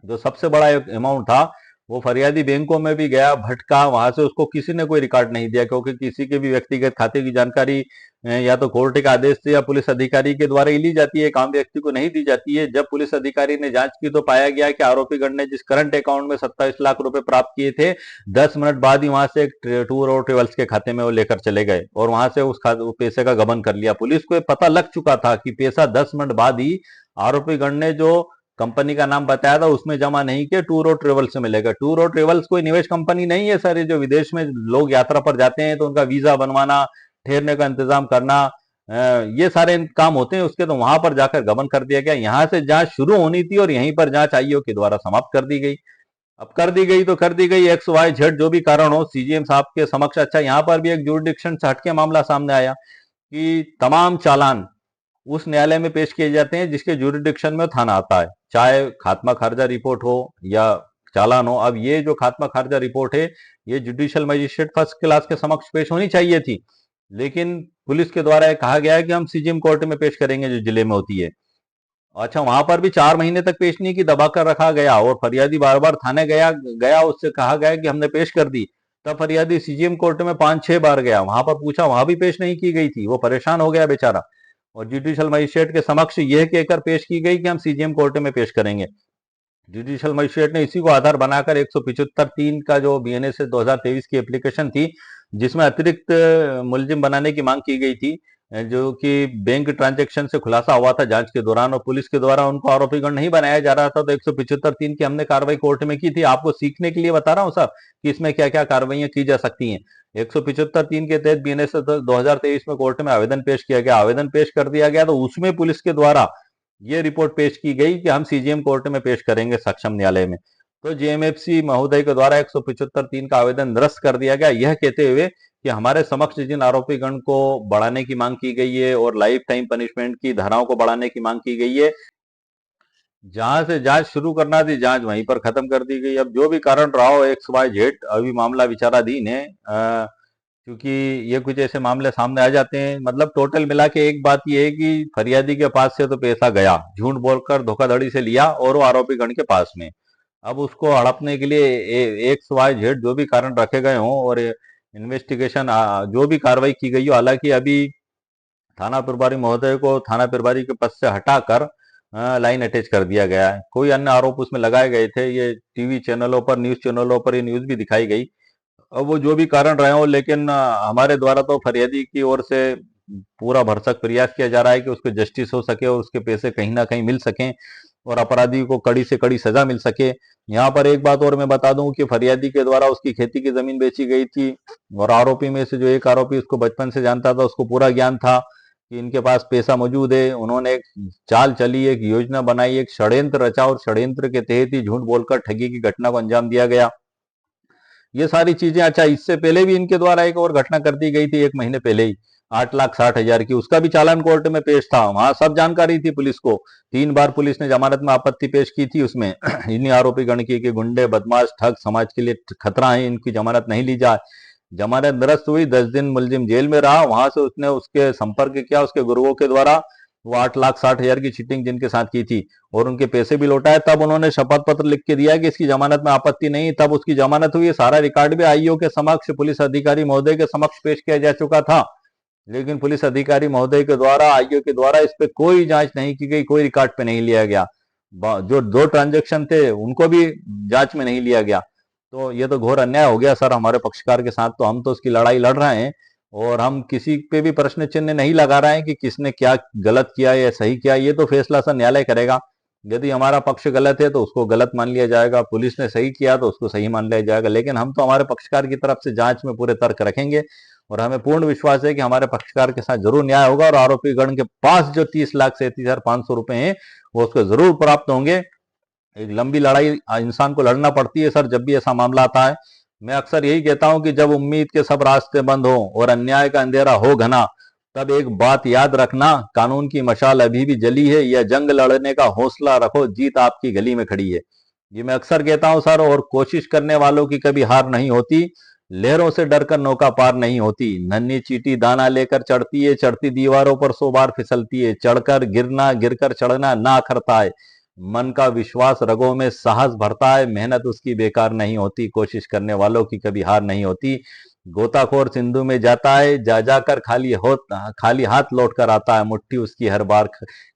जो सबसे बड़ा अमाउंट था वो फरियादी बैंकों में भी गया, भटका, वहां से उसको किसी ने कोई रिकॉर्ड नहीं दिया, क्योंकि किसी के भी व्यक्तिगत खाते की जानकारी या तो कोर्ट के आदेश से या पुलिस अधिकारी के द्वारा ही ली जाती है, एक आम व्यक्ति को नहीं दी जाती है। जब पुलिस अधिकारी ने जांच की तो पाया गया कि आरोपीगण ने जिस करंट अकाउंट में 27 लाख रुपए प्राप्त किए थे, 10 मिनट बाद ही वहां से एक टूर और ट्रेवल्स के खाते में वो लेकर चले गए और वहां से उस पैसे का गबन कर लिया। पुलिस को पता लग चुका था कि पैसा 10 मिनट बाद ही आरोपीगण ने जो कंपनी का नाम बताया था उसमें जमा नहीं किया, टूर और ट्रेवल्स से मिलेगा। टूर और ट्रेवल्स कोई निवेश कंपनी नहीं है सर, ये जो विदेश में लोग यात्रा पर जाते हैं तो उनका वीजा बनवाना, ठहरने का इंतजाम करना, ये सारे काम होते हैं उसके, तो वहां पर जाकर गबन कर दिया गया। यहां से जांच शुरू होनी थी और यहीं पर जांच आईओ के द्वारा समाप्त कर दी गई। अब कर दी गई तो कर दी गई, एक्स वाई जेड जो भी कारण हो सीजीएम साहब के समक्ष। अच्छा यहाँ पर भी एक जुरिडिक्शन से हटके मामला सामने आया कि तमाम चालान उस न्यायालय में पेश किए जाते हैं जिसके जुरिडिक्शन में थाना आता है, चाहे खात्मा खारजा रिपोर्ट हो या चालान हो। अब ये जो खात्मा खारजा रिपोर्ट है ये जुडिशियल मजिस्ट्रेट फर्स्ट क्लास के समक्ष पेश होनी चाहिए थी, लेकिन पुलिस के द्वारा कहा गया है कि हम सीजीएम कोर्ट में पेश करेंगे जो जिले में होती है। अच्छा वहां पर भी 4 महीने तक पेश नहीं की, दबा कर रखा गया और फरियादी बार बार थाने गया गया उससे कहा गया कि हमने पेश कर दी। तब फरियादी सीजीएम कोर्ट में 5-6 बार गया, वहां पर पूछा, वहां भी पेश नहीं की गई थी। वो परेशान हो गया बेचारा और जुडिशियल मजिस्ट्रेट के समक्ष यह कहकर पेश की गई कि हम सीजीएम कोर्ट में पेश करेंगे। जुडिशियल मजिस्ट्रेट ने इसी को आधार बनाकर 175(3) का जो बीएनएस 2023 की एप्लीकेशन थी जिसमें अतिरिक्त मुलजिम बनाने की मांग की गई थी, जो कि बैंक ट्रांजैक्शन से खुलासा हुआ था जांच के दौरान, और पुलिस के द्वारा उनको आरोपीगण नहीं बनाया जा रहा था। तो 175(3) की हमने कार्रवाई कोर्ट में की थी। आपको सीखने के लिए बता रहा हूं सर कि इसमें क्या क्या कार्रवाइयां की जा सकती हैं। 175(3) के तहत बीएनएस 2023 में कोर्ट में आवेदन पेश किया गया। आवेदन पेश कर दिया गया तो उसमें पुलिस के द्वारा ये रिपोर्ट पेश की गई कि हम सीजीएम कोर्ट में पेश करेंगे, सक्षम न्यायालय में। तो जेएमएफसी महोदय के द्वारा 175(3) का आवेदन निरस्त कर दिया गया, यह कहते हुए कि हमारे समक्ष जिन आरोपीगण को बढ़ाने की मांग की गई है और लाइफ टाइम पनिशमेंट की धाराओं को बढ़ाने की मांग की गई है, जहां से जांच शुरू करना थी जांच वहीं पर खत्म कर दी गई। अब जो भी कारण रहा हो एक्स वाई जेड, अभी मामला विचाराधीन है। क्योंकि ये कुछ ऐसे मामले सामने आ जाते हैं। मतलब टोटल मिला के एक बात ये है कि फरियादी के पास से तो पैसा गया, झूठ बोलकर धोखाधड़ी से लिया और वो आरोपी गण के पास में। अब उसको हड़पने के लिए एक्स वाई जेड जो भी कारण रखे गए हों और इन्वेस्टिगेशन जो भी कार्रवाई की गई हो, हालांकि अभी थाना प्रभारी महोदय को थाना प्रभारी के पद से हटाकर लाइन अटैच कर दिया गया है। कोई अन्य आरोप उसमें लगाए गए थे, ये टीवी चैनलों पर, न्यूज चैनलों पर ये न्यूज भी दिखाई गई। अब वो जो भी कारण रहे हो, लेकिन हमारे द्वारा तो फरियादी की ओर से पूरा भरसक प्रयास किया जा रहा है कि उसको जस्टिस हो सके और उसके पैसे कहीं ना कहीं मिल सकें और अपराधी को कड़ी से कड़ी सजा मिल सके। यहाँ पर एक बात और मैं बता दूं कि फरियादी के द्वारा उसकी खेती की जमीन बेची गई थी, और आरोपी में से जो एक आरोपी उसको बचपन से जानता था, उसको पूरा ज्ञान था कि इनके पास पैसा मौजूद है। उन्होंने एक चाल चली, एक योजना बनाई, एक षड्यंत्र रचा और षड्यंत्र के तहत ही झूठ बोलकर ठगी की घटना को अंजाम दिया गया। ये सारी चीजें, अच्छा इससे पहले भी इनके द्वारा एक और घटना कर दी गई थी 1 महीने पहले ही, 8,60,000 की, उसका भी चालान कोर्ट में पेश था। वहां सब जानकारी थी पुलिस को। 3 बार पुलिस ने जमानत में आपत्ति पेश की थी उसमें इन्हीं आरोपी गण की कि गुंडे, बदमाश, ठग, समाज के लिए खतरा है, इनकी जमानत नहीं ली जाए। जमानत निरस्त हुई, 10 दिन मुलजिम जेल में रहा। वहां से उसने उसके संपर्क किया उसके गुरुओं के द्वारा, वो 8,60,000 की चीटिंग जिनके साथ की थी और उनके पैसे भी लौटाए। तब उन्होंने शपथ पत्र लिख के दिया कि इसकी जमानत में आपत्ति नहीं, तब उसकी जमानत हुई। सारा रिकॉर्ड भी आईओ के समक्ष, पुलिस अधिकारी महोदय के समक्ष पेश किया जा चुका था। लेकिन पुलिस अधिकारी महोदय के द्वारा, आईओ के द्वारा इस पे कोई जांच नहीं की गई, कोई रिकॉर्ड पे नहीं लिया गया। जो 2 ट्रांजेक्शन थे उनको भी जांच में नहीं लिया गया। तो ये तो घोर अन्याय हो गया सर हमारे पक्षकार के साथ। तो हम तो उसकी लड़ाई लड़ रहे हैं और हम किसी पे भी प्रश्न चिन्ह नहीं लगा रहे हैं कि किसने क्या गलत किया या सही किया। ये तो फैसला सर न्यायालय करेगा। यदि हमारा पक्ष गलत है तो उसको गलत मान लिया जाएगा, पुलिस ने सही किया तो उसको सही मान लिया जाएगा। लेकिन हम तो हमारे पक्षकार की तरफ से जांच में पूरे तर्क रखेंगे और हमें पूर्ण विश्वास है कि हमारे पक्षकार के साथ जरूर न्याय होगा और आरोपी गण के पास जो 30,37,500 रुपए हैं वो उसको जरूर प्राप्त होंगे। एक लंबी लड़ाई इंसान को लड़ना पड़ती है सर जब भी ऐसा मामला आता है। मैं अक्सर यही कहता हूं कि जब उम्मीद के सब रास्ते बंद हो और अन्याय का अंधेरा हो घना, तब एक बात याद रखना, कानून की मशाल अभी भी जली है। यह जंग लड़ने का हौसला रखो, जीत आपकी गली में खड़ी है। ये मैं अक्सर कहता हूं सर। और कोशिश करने वालों की कभी हार नहीं होती, लहरों से डरकर नौका पार नहीं होती। नन्ही चींटी दाना लेकर चढ़ती है, चढ़ती दीवारों पर 100 बार फिसलती है। चढ़कर गिरना, गिरकर चढ़ना ना अखरता है। मन का विश्वास रगों में साहस भरता है, मेहनत उसकी बेकार नहीं होती। कोशिश करने वालों की कभी हार नहीं होती। गोताखोर सिंधु में जाता है, जा जाकर खाली हाथ लौट कर आता है। मुट्ठी उसकी हर बार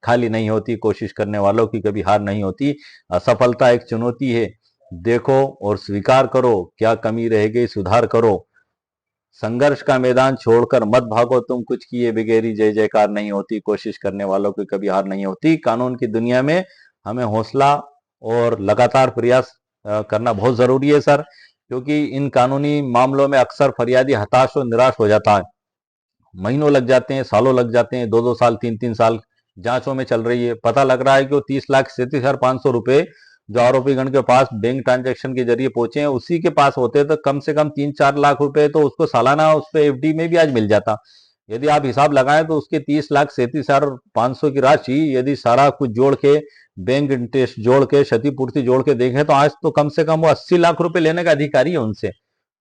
खाली नहीं होती। कोशिश करने वालों की कभी हार नहीं होती। असफलता एक चुनौती है, देखो और स्वीकार करो। क्या कमी रह गई सुधार करो। संघर्ष का मैदान छोड़कर मत भागो, तुम कुछ किए बगैर जय जयकार नहीं होती। कोशिश करने वालों की कभी हार नहीं होती। कानून की दुनिया में हमें हौसला और लगातार प्रयास करना बहुत जरूरी है सर, क्योंकि इन कानूनी मामलों में अक्सर फरियादी हताश और निराश हो जाता है। महीनों लग जाते हैं, सालों लग जाते हैं, 2-2 साल, 3-3 साल जांचों में चल रही है। पता लग रहा है कि वो 30,37,500 रुपए जो आरोपी गण के पास बैंक ट्रांजैक्शन के जरिए पहुंचे हैं, उसी के पास होते तो कम से कम 3-4 लाख रुपए तो उसको सालाना उस पर एफडी में भी आज मिल जाता। यदि आप हिसाब लगाएं तो उसके 30,37,500 की राशि यदि सारा कुछ जोड़ के, बैंक इंटरेस्ट जोड़ के, क्षतिपूर्ति जोड़ के देखें तो आज तो कम से कम वो 80 लाख रुपए लेने का अधिकारी है उनसे।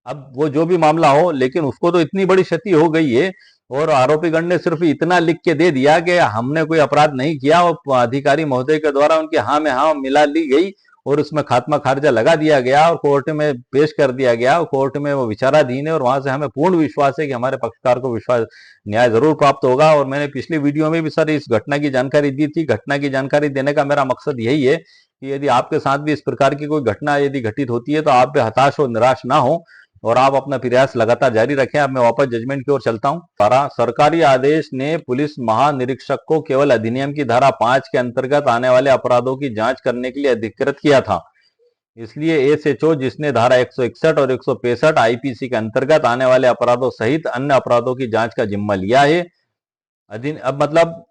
अब वो जो भी मामला हो, लेकिन उसको तो इतनी बड़ी क्षति हो गई है और आरोपीगण ने सिर्फ इतना लिख के दे दिया कि हमने कोई अपराध नहीं किया, और अधिकारी महोदय के द्वारा उनके हाँ में हाँ मिला ली गई और उसमें खात्मा खारिजा लगा दिया गया और कोर्ट में पेश कर दिया गया और कोर्ट में वो विचाराधीन है। और वहां से हमें पूर्ण विश्वास है कि हमारे पक्षकार को विश्वास न्याय जरूर प्राप्त होगा। और मैंने पिछली वीडियो में भी सर इस घटना की जानकारी दी थी। घटना की जानकारी देने का मेरा मकसद यही है कि यदि आपके साथ भी इस प्रकार की कोई घटना यदि घटित होती है तो आप भी हताश और निराश ना हो। और आप अपना प्रयास लगातार जारी रखें। अब मैं वापस जजमेंट की ओर चलता हूं। द्वारा सरकारी आदेश ने पुलिस महानिरीक्षक को केवल अधिनियम की धारा 5 के अंतर्गत आने वाले अपराधों की जांच करने के लिए अधिकृत किया था। इसलिए एसएचओ, जिसने धारा 161 और 165 आईपीसी के अंतर्गत आने वाले अपराधों सहित अन्य अपराधों की जांच का जिम्मा लिया है। अब मतलब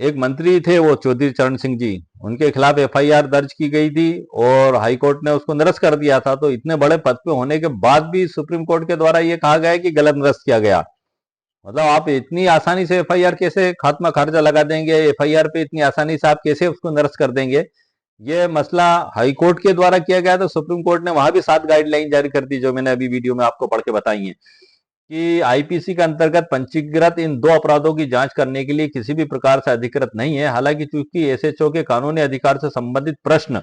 एक मंत्री थे वो चौधरी चरण सिंह जी, उनके खिलाफ एफआईआर दर्ज की गई थी और हाईकोर्ट ने उसको निरस्त कर दिया था। तो इतने बड़े पद पे होने के बाद भी सुप्रीम कोर्ट के द्वारा ये कहा गया है कि गलत निरस्त किया गया। मतलब आप इतनी आसानी से एफआईआर कैसे खात्मा खारिजा लगा देंगे, एफआईआर पे इतनी आसानी से आप कैसे उसको निरस्त कर देंगे। ये मसला हाईकोर्ट के द्वारा किया गया, तो सुप्रीम कोर्ट ने वहां भी 7 गाइडलाइन जारी कर दी, जो मैंने अभी वीडियो में आपको पढ़ के बताई है कि आईपीसी के अंतर्गत पंजीकृत इन 2 अपराधों की जांच करने के लिए किसी भी प्रकार से अधिकृत नहीं है। हालांकि चूंकि एसएचओ के कानूनी अधिकार से संबंधित प्रश्न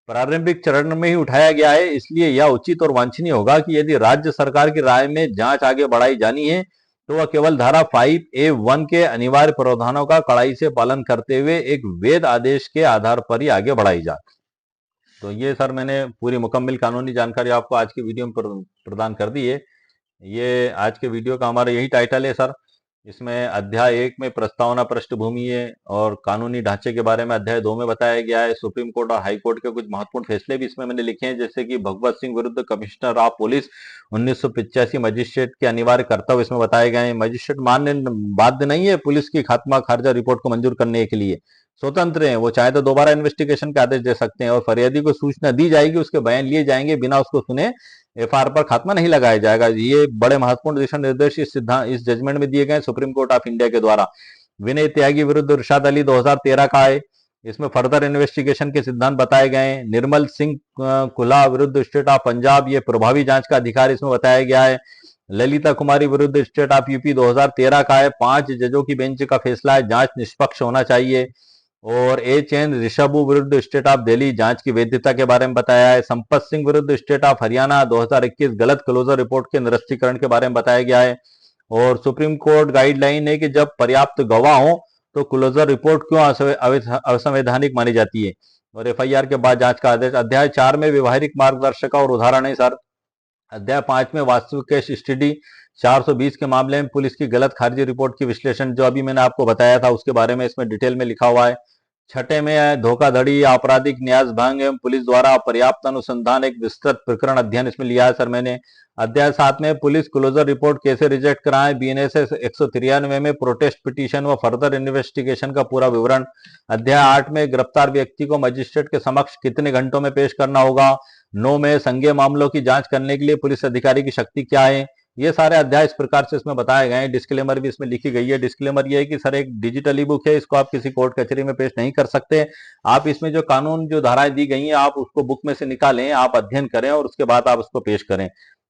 प्रारंभिक चरण में ही उठाया गया है, इसलिए यह उचित और वांछनीय होगा कि यदि राज्य सरकार की राय में जांच आगे बढ़ाई जानी है तो वह केवल धारा 5A1 के अनिवार्य प्रावधानों का कड़ाई से पालन करते हुए एक वैध आदेश के आधार पर ही आगे बढ़ाई जाए। तो ये सर मैंने पूरी मुकम्मल कानूनी जानकारी आपको आज की वीडियो में प्रदान कर दी है। ये आज के वीडियो का हमारा यही टाइटल है सर। इसमें अध्याय 1 में प्रस्तावना पृष्ठभूमि है और कानूनी ढांचे के बारे में अध्याय 2 में बताया गया है। सुप्रीम कोर्ट और हाई कोर्ट के कुछ महत्वपूर्ण फैसले भी इसमें मैंने लिखे हैं, जैसे कि भगवत सिंह विरुद्ध कमिश्नर ऑफ पुलिस 1985 मजिस्ट्रेट के अनिवार्य कर्तव्य इसमें बताए गए हैं। मजिस्ट्रेट मान्य बाध्य नहीं है पुलिस की खात्मा खारिजा रिपोर्ट को मंजूर करने के लिए, स्वतंत्र हैं। वो चाहे तो दोबारा इन्वेस्टिगेशन के आदेश दे सकते हैं और फरियादी को सूचना दी जाएगी, उसके बयान लिए जाएंगे, बिना उसको सुने एफआईआर पर खात्मा नहीं लगाया जाएगा। ये बड़े महत्वपूर्ण दिशा निर्देश इस जजमेंट में दिए गए सुप्रीम कोर्ट ऑफ इंडिया के द्वारा। विनय त्यागी विरुद्ध इरशाद अली 2013 का है, इसमें फर्दर इन्वेस्टिगेशन के सिद्धांत बताए गए हैं। निर्मल सिंह कुल्ला विरुद्ध स्टेट ऑफ पंजाब, ये प्रभावी जांच का अधिकार इसमें बताया गया है। ललिता कुमारी विरुद्ध स्टेट ऑफ यूपी 2013 का है, 5 जजों की बेंच का फैसला है, जांच निष्पक्ष होना चाहिए। और एच.एन. ऋषभू विरुद्ध स्टेट ऑफ दिल्ली, जांच की वैधता के बारे में बताया है। संपत सिंह विरुद्ध स्टेट ऑफ हरियाणा 2021 गलत क्लोजर रिपोर्ट के निरस्तीकरण के बारे में बताया गया है। और सुप्रीम कोर्ट गाइडलाइन है कि जब पर्याप्त गवाह हो तो क्लोजर रिपोर्ट क्यों असंवैधानिक मानी जाती है। और एफआईआर के बाद जांच का आदेश। अध्याय 4 में व्यवहारिक मार्गदर्शक और उदाहरण है सर। अध्याय 5 में वास्तविक केस स्टडी 420 के मामले में पुलिस की गलत खारिजी रिपोर्ट की विश्लेषण, जो अभी मैंने आपको बताया था उसके बारे में इसमें डिटेल में लिखा हुआ है। 6 में धोखाधड़ी, आपराधिक न्यास भंग एवं पुलिस द्वारा पर्याप्त अनुसंधान, एक विस्तृत प्रकरण अध्ययन इसमें लिया है सर मैंने। अध्याय 7 में पुलिस क्लोजर रिपोर्ट कैसे रिजेक्ट कराएं, बीएनएस 193 में प्रोटेस्ट पिटीशन व फर्दर इन्वेस्टिगेशन का पूरा विवरण। अध्याय 8 में गिरफ्तार व्यक्ति को मजिस्ट्रेट के समक्ष कितने घंटों में पेश करना होगा। 9 में संज्ञेय मामलों की जांच करने के लिए पुलिस अधिकारी की शक्ति क्या है। ये सारे अध्याय इस प्रकार से इसमें बताए गए हैं। डिस्क्लेमर भी इसमें लिखी गई है। डिस्क्लेमर ये है कि सर एक डिजिटल ई बुक है, इसको आप किसी कोर्ट कचहरी में पेश नहीं कर सकते। आप इसमें जो कानून जो धाराएं दी गई हैं आप उसको बुक में से निकालें, आप अध्ययन करें और उसके बाद आप उसको पेश करें।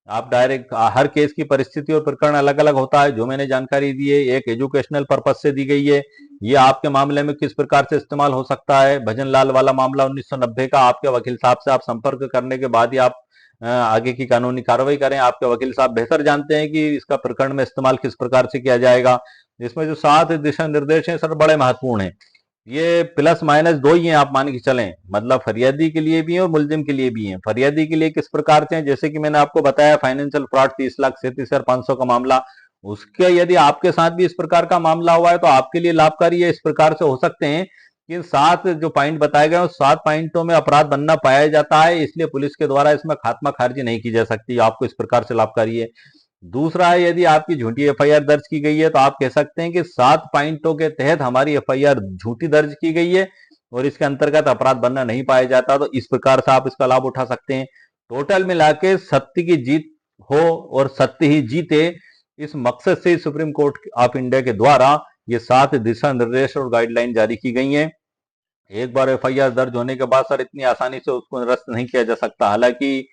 आप डायरेक्ट, हर केस की परिस्थिति और प्रकरण अलग अलग होता है। जो मैंने जानकारी दी है एक एजुकेशनल पर्पज से दी गई है। ये आपके मामले में किस प्रकार से इस्तेमाल हो सकता है। भजन लाल वाला मामला 1990 का, आपके वकील साहब से आप संपर्क करने के बाद ही आप आगे की कानूनी कार्रवाई करें। आपके वकील साहब बेहतर जानते हैं कि इसका प्रकरण में इस्तेमाल किस प्रकार से किया जाएगा। इसमें जो 7 दिशा निर्देश हैं सर बड़े महत्वपूर्ण हैं। ये प्लस माइनस 2 ही हैं, आप मान के चलें। मतलब फरियादी के लिए भी है और मुलजिम के लिए भी है। फरियादी के लिए किस प्रकार से हैं, जैसे कि मैंने आपको बताया फाइनेंशियल फ्रॉड 30,37,500 का मामला, उसके यदि आपके साथ भी इस प्रकार का मामला हुआ है तो आपके लिए लाभकारी है। इस प्रकार से हो सकते हैं कि 7 जो पॉइंट बताए गए उस 7 पॉइंटों में अपराध बनना पाया जाता है, इसलिए पुलिस के द्वारा इसमें खात्मा खारिजी नहीं की जा सकती। आपको इस प्रकार से लाभकारी है। दूसरा है, यदि आपकी झूठी एफआईआर दर्ज की गई है तो आप कह सकते हैं कि 7 पॉइंटों के तहत हमारी एफआईआर झूठी दर्ज की गई है और इसके अंतर्गत अपराध बनना नहीं पाया जाता, तो इस प्रकार से आप इसका लाभ उठा सकते हैं। टोटल मिला के सत्य की जीत हो और सत्य ही जीते, इस मकसद से सुप्रीम कोर्ट ऑफ इंडिया के द्वारा ये 7 दिशा निर्देश और गाइडलाइन जारी की गई हैं। एक बार एफआईआर दर्ज होने के बाद सर इतनी आसानी से उसको निरस्त नहीं किया जा सकता। हालांकि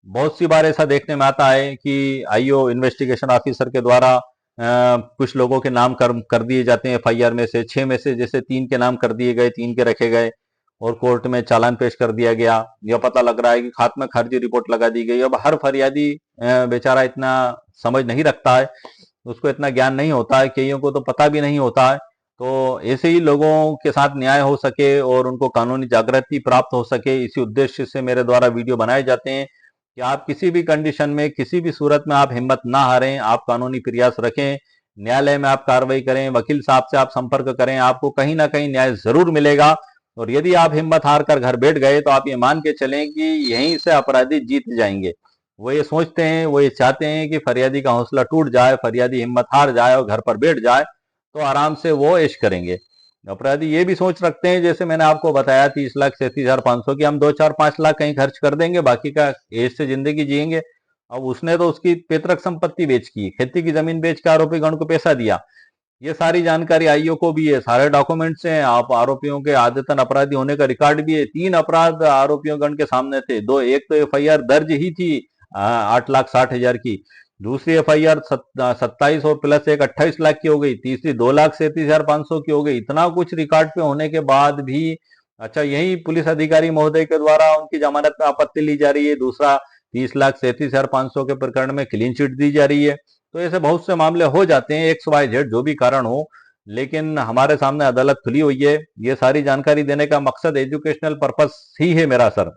बहुत सी बार ऐसा देखने में आता है कि आईओ इन्वेस्टिगेशन ऑफिसर के द्वारा कुछ लोगों के नाम कर दिए जाते हैं एफआईआर में से। 6 में से जैसे 3 के नाम कर दिए गए, 3 के रखे गए और कोर्ट में चालान पेश कर दिया गया। यह पता लग रहा है कि खात्मा खारिजी रिपोर्ट लगा दी गई। अब हर फरियादी बेचारा इतना समझ नहीं रखता है, उसको इतना ज्ञान नहीं होता है, कईयों को तो पता भी नहीं होता है। तो ऐसे ही लोगों के साथ न्याय हो सके और उनको कानूनी जागृति प्राप्त हो सके, इसी उद्देश्य से मेरे द्वारा वीडियो बनाए जाते हैं। कि आप किसी भी कंडीशन में, किसी भी सूरत में आप हिम्मत ना हारें, आप कानूनी प्रयास रखें, न्यायालय में आप कार्रवाई करें, वकील साहब से आप संपर्क करें, आपको कहीं ना कहीं न्याय जरूर मिलेगा। और यदि आप हिम्मत हार कर घर बैठ गए तो आप ये मान के चलें कि यहीं से अपराधी जीत जाएंगे। वो ये सोचते हैं, वो ये चाहते हैं कि फरियादी का हौसला टूट जाए, फरियादी हिम्मत हार जाए और घर पर बैठ जाए, तो आराम से वो ऐश करेंगे। अपराधी ये भी सोच रखते हैं, जैसे मैंने आपको बताया 30,37,500 की हम 2 4 5 लाख कहीं खर्च कर देंगे, बाकी का ऐश से जिंदगी जिएंगे। अब उसने तो उसकी पैतृक संपत्ति बेच की, खेती की जमीन बेच के आरोपी गण को पैसा दिया। ये सारी जानकारी आईओ को भी है, सारे डॉक्यूमेंट्स हैं, आप आरोपियों के आदतन अपराधी होने का रिकॉर्ड भी है। 3 अपराध आरोपियों गण के सामने थे, दो एक तो एफआईआर दर्ज ही थी 8,60,000 की, दूसरी एफआईआर 27 और प्लस एक 28 लाख की हो गई, तीसरी 2,37,500 की हो गई। इतना कुछ रिकॉर्ड पे होने के बाद भी अच्छा यही पुलिस अधिकारी महोदय के द्वारा उनकी जमानत में आपत्ति ली जा रही है। दूसरा 30,37,500 के प्रकरण में क्लीन चिट दी जा रही है। तो ऐसे बहुत से मामले हो जाते हैं, एक्स वाई जेड जो भी कारण हो, लेकिन हमारे सामने अदालत खुली हुई है। ये सारी जानकारी देने का मकसद एजुकेशनल पर्पस ही है मेरा सर।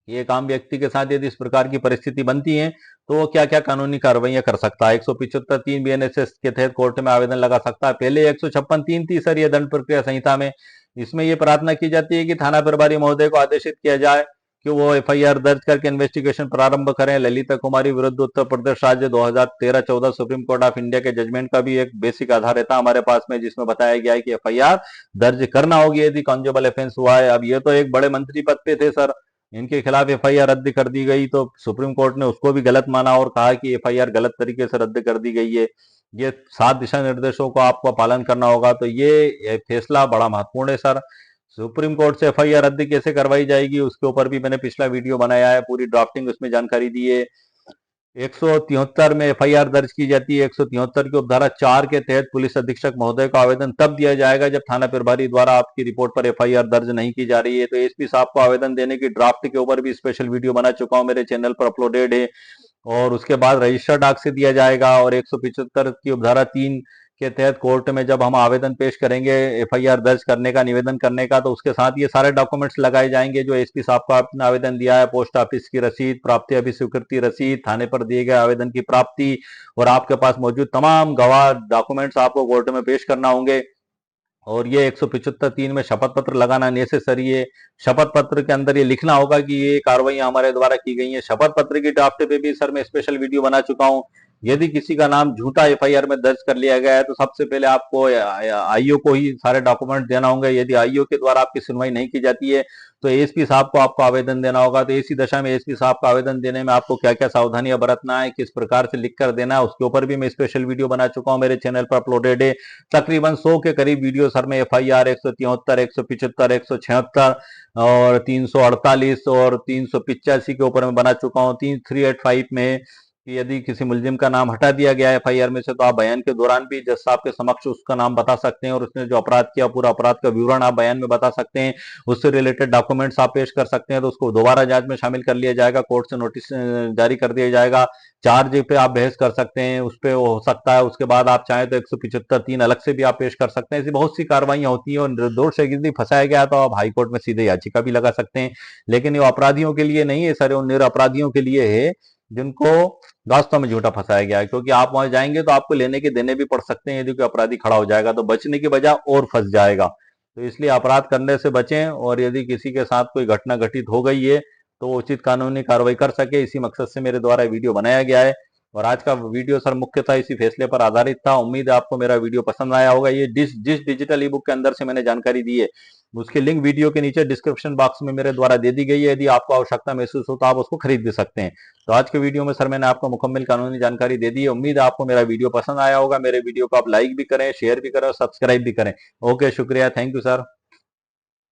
ये एक आम व्यक्ति के साथ यदि इस प्रकार की परिस्थिति बनती है तो वो क्या क्या कानूनी कार्रवाइयां कर सकता है। 175(3) बीएनएसएस के तहत कोर्ट में आवेदन लगा सकता है। पहले 156(3) थी सर ये दंड प्रक्रिया संहिता में। इसमें ये प्रार्थना की जाती है कि थाना प्रभारी महोदय को आदेशित किया जाए कि वो एफआईआर दर्ज करके इन्वेस्टिगेशन प्रारंभ करें। ललिता कुमारी विरुद्ध उत्तर प्रदेश राज्य 2013-14 सुप्रीम कोर्ट ऑफ इंडिया के जजमेंट का भी एक बेसिक आधार रहता है हमारे पास में, जिसमें बताया गया है कि एफआईआर दर्ज करना होगी यदि कॉन्जेबल ऑफेंस हुआ है। अब ये तो एक बड़े मंत्री पद पे थे सर, इनके खिलाफ एफआईआर रद्द कर दी गई तो सुप्रीम कोर्ट ने उसको भी गलत माना और कहा कि एफआईआर गलत तरीके से रद्द कर दी गई है। ये 7 दिशा निर्देशों को आपको पालन करना होगा। तो ये फैसला बड़ा महत्वपूर्ण है सर। सुप्रीम कोर्ट से एफआईआर रद्द कैसे करवाई जाएगी उसके ऊपर भी मैंने पिछला वीडियो बनाया है, पूरी ड्राफ्टिंग उसमें जानकारी दी है। 173 में एफआईआर दर्ज की जाती है। 173 की उपधारा 4 के तहत पुलिस अधीक्षक महोदय को आवेदन तब दिया जाएगा जब थाना प्रभारी द्वारा आपकी रिपोर्ट पर एफआईआर दर्ज नहीं की जा रही है। तो एसपी साहब को आवेदन देने की ड्राफ्ट के ऊपर भी स्पेशल वीडियो बना चुका हूं, मेरे चैनल पर अपलोडेड है। और उसके बाद रजिस्टर्ड डाक से दिया जाएगा। और 175 की उपधारा 3 के तहत कोर्ट में जब हम आवेदन पेश करेंगे एफआईआर दर्ज करने का, निवेदन करने का, तो उसके साथ ये सारे डॉक्यूमेंट्स लगाए जाएंगे जो एसपी साहब को आपने आवेदन दिया है, पोस्ट ऑफिस की रसीद, प्राप्ति अभिस्वीकृति रसीद, थाने पर दिए गए आवेदन की प्राप्ति, और आपके पास मौजूद तमाम गवाह डॉक्यूमेंट्स आपको कोर्ट में पेश करना होंगे। और ये 175(3) में शपथ पत्र लगाना नेसेसरी है। शपथ पत्र के अंदर ये लिखना होगा कि ये कार्रवाई हमारे द्वारा की गई है। शपथ पत्र की ड्राफ्ट पे भी सर मैं स्पेशल वीडियो बना चुका हूं। यदि किसी का नाम झूठा एफआईआर में दर्ज कर लिया गया है तो सबसे पहले आपको आईओ को ही सारे डॉक्यूमेंट देना होंगे। यदि आईओ के द्वारा आपकी सुनवाई नहीं की जाती है तो एसपी साहब को आपको आवेदन देना होगा। तो ऐसी दशा में एसपी साहब का आवेदन देने में आपको क्या क्या सावधानियां बरतना है, किस प्रकार से लिख कर देना है, उसके ऊपर भी मैं स्पेशल वीडियो बना चुका हूं, मेरे चैनल पर अपलोडेड है। तकरीबन 100 के करीब वीडियो सर में एफआईआर 173, 175, 176 और 348 और 385 के ऊपर मैं बना चुका हूँ। 385 में कि यदि किसी मुलजिम का नाम हटा दिया गया है एफआईआर में से तो आप बयान के दौरान भी जज साहब के समक्ष उसका नाम बता सकते हैं और उसने जो अपराध किया पूरा अपराध का विवरण आप बयान में बता सकते हैं। उससे रिलेटेड डॉक्यूमेंट्स आप पेश कर सकते हैं तो उसको दोबारा जांच में शामिल कर लिया जाएगा, कोर्ट से नोटिस जारी कर दिया जाएगा। चार्ज पे आप बहस कर सकते हैं, उस पर हो सकता है। उसके बाद आप चाहें तो 175(3) अलग से भी आप पेश कर सकते हैं। ऐसी बहुत सी कार्रवाइयां होती हैं और निर्दोष यदि फंसाया गया तो आप हाईकोर्ट में सीधे याचिका भी लगा सकते हैं। लेकिन ये अपराधियों के लिए नहीं है सर, वो निरपराधियों के लिए है जिनको वास्तव में झूठा फंसाया गया है। क्योंकि आप वहां जाएंगे तो आपको लेने के देने भी पड़ सकते हैं, यदि कोई अपराधी खड़ा हो जाएगा तो बचने की बजाय और फंस जाएगा। तो इसलिए अपराध करने से बचें और यदि किसी के साथ कोई घटना घटित हो गई है तो उचित कानूनी कार्रवाई कर सके, इसी मकसद से मेरे द्वारा वीडियो बनाया गया है। और आज का वीडियो सर मुख्यतः इसी फैसले पर आधारित था। उम्मीद है आपको मेरा वीडियो पसंद आया होगा। ये जिस डिजिटल ई बुक के अंदर से मैंने जानकारी दी है उसकी लिंक वीडियो के नीचे डिस्क्रिप्शन बॉक्स में मेरे द्वारा दे दी गई है। यदि आपको आवश्यकता महसूस हो तो आप उसको खरीद भी सकते हैं। तो आज के वीडियो में सर मैंने आपको मुकम्मल कानूनी जानकारी दे दी है। उम्मीद है आपको मेरा वीडियो पसंद आया होगा। मेरे वीडियो को आप लाइक भी करें, शेयर भी करें और सब्सक्राइब भी करें। ओके, शुक्रिया, थैंक यू सर।